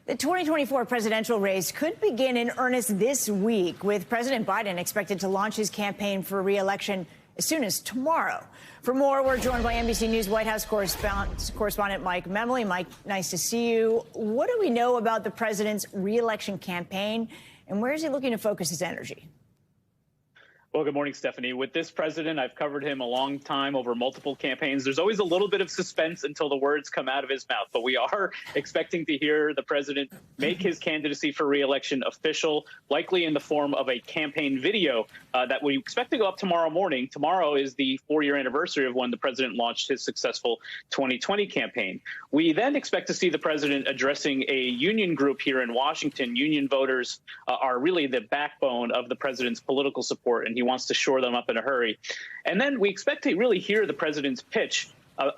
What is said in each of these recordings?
The 2024 presidential race could begin in earnest this week, with President Biden expected to launch his campaign for re-election as soon as tomorrow. For more, we're joined by NBC News White House correspondent Mike Memoli. Mike, nice to see you. What do we know about the president's re-election campaign, and where is he looking to focus his energy? Well, good morning, Stephanie. With this president, I've covered him a long time over multiple campaigns. There's always a little bit of suspense until the words come out of his mouth. But we are expecting to hear the president make his candidacy for re-election official, likely in the form of a campaign video that we expect to go up tomorrow morning. Tomorrow is the 4-year anniversary of when the president launched his successful 2020 campaign. We then expect to see the president addressing a union group here in Washington. Union voters are really the backbone of the president's political support, and he wants to shore them up in a hurry. And then we expect to really hear the president's pitch,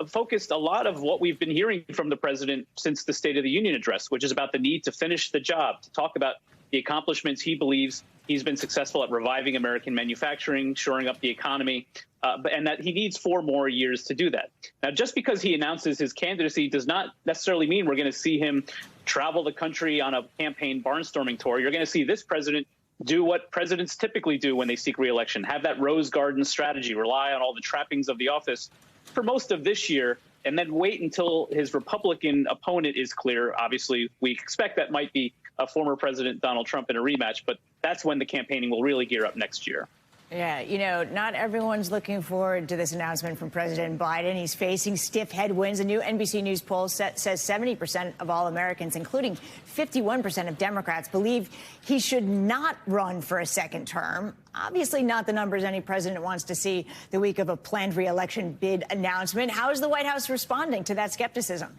focused a lot of what we've been hearing from the president since the State of the Union address, which is about the need to finish the job, to talk about the accomplishments he believes he's been successful at reviving American manufacturing, shoring up the economy, and that he needs 4 more years to do that. Now, just because he announces his candidacy does not necessarily mean we're going to see him travel the country on a campaign barnstorming tour. You're going to see this president do what presidents typically do when they seek re-election, have that rose garden strategy, rely on all the trappings of the office for most of this year, and then wait until his Republican opponent is clear. Obviously, we expect that might be former President Donald Trump in a rematch, but that's when the campaigning will really gear up next year. Yeah, you know, not everyone's looking forward to this announcement from President Biden. He's facing stiff headwinds. A new NBC News poll says 70% of all Americans, including 51% of Democrats, believe he should not run for a second term. Obviously not the numbers any president wants to see the week of a planned re-election bid announcement. How is the White House responding to that skepticism?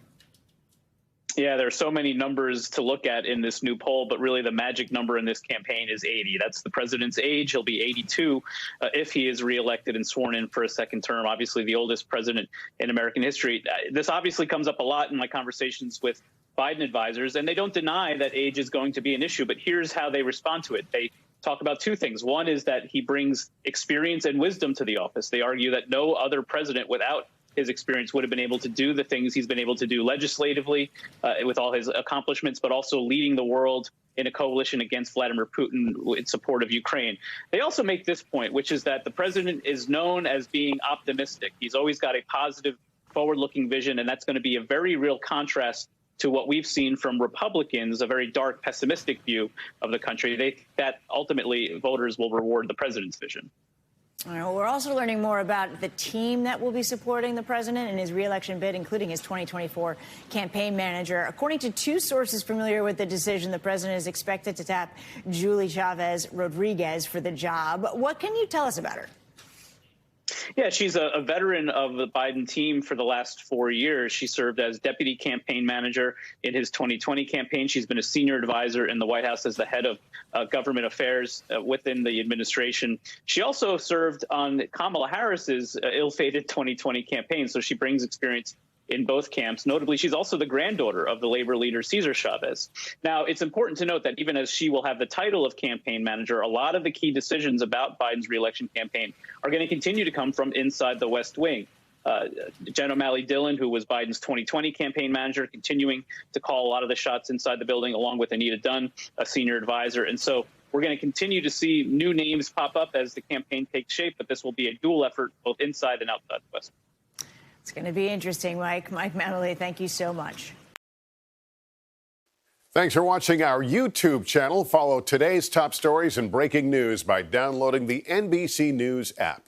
Yeah, there are so many numbers to look at in this new poll, but really the magic number in this campaign is 80. That's the president's age. He'll be 82 if he is reelected and sworn in for a second term. Obviously, the oldest president in American history. This obviously comes up a lot in my conversations with Biden advisors, and they don't deny that age is going to be an issue. But here's how they respond to it. They talk about 2 things. One is that he brings experience and wisdom to the office. They argue that no other president without his experience would have been able to do the things he's been able to do legislatively with all his accomplishments, but also leading the world in a coalition against Vladimir Putin in support of Ukraine. They also make this point, which is that the president is known as being optimistic. He's always got a positive, forward-looking vision, and that's going to be a very real contrast to what we've seen from Republicans, a very dark, pessimistic view of the country. That ultimately voters will reward the president's vision. All right, well, we're also learning more about the team that will be supporting the president in his re-election bid, including his 2024 campaign manager. According to 2 sources familiar with the decision, the president is expected to tap Julie Chavez Rodriguez for the job. What can you tell us about her? Yeah, she's a veteran of the Biden team for the last 4 years. She served as deputy campaign manager in his 2020 campaign. She's been a senior advisor in the White House as the head of government affairs within the administration. She also served on Kamala Harris's ill-fated 2020 campaign, so she brings experience in both camps. Notably, she's also the granddaughter of the labor leader Cesar Chavez. Now, it's important to note that even as she will have the title of campaign manager, a lot of the key decisions about Biden's reelection campaign are going to continue to come from inside the West Wing. Jen O'Malley Dillon, who was Biden's 2020 campaign manager, continuing to call a lot of the shots inside the building, along with Anita Dunn, a senior advisor. And so we're going to continue to see new names pop up as the campaign takes shape, but this will be a dual effort both inside and outside the West Wing. It's going to be interesting, Mike. Mike Memoli, thank you so much. Thanks for watching our YouTube channel. Follow today's top stories and breaking news by downloading the NBC News app.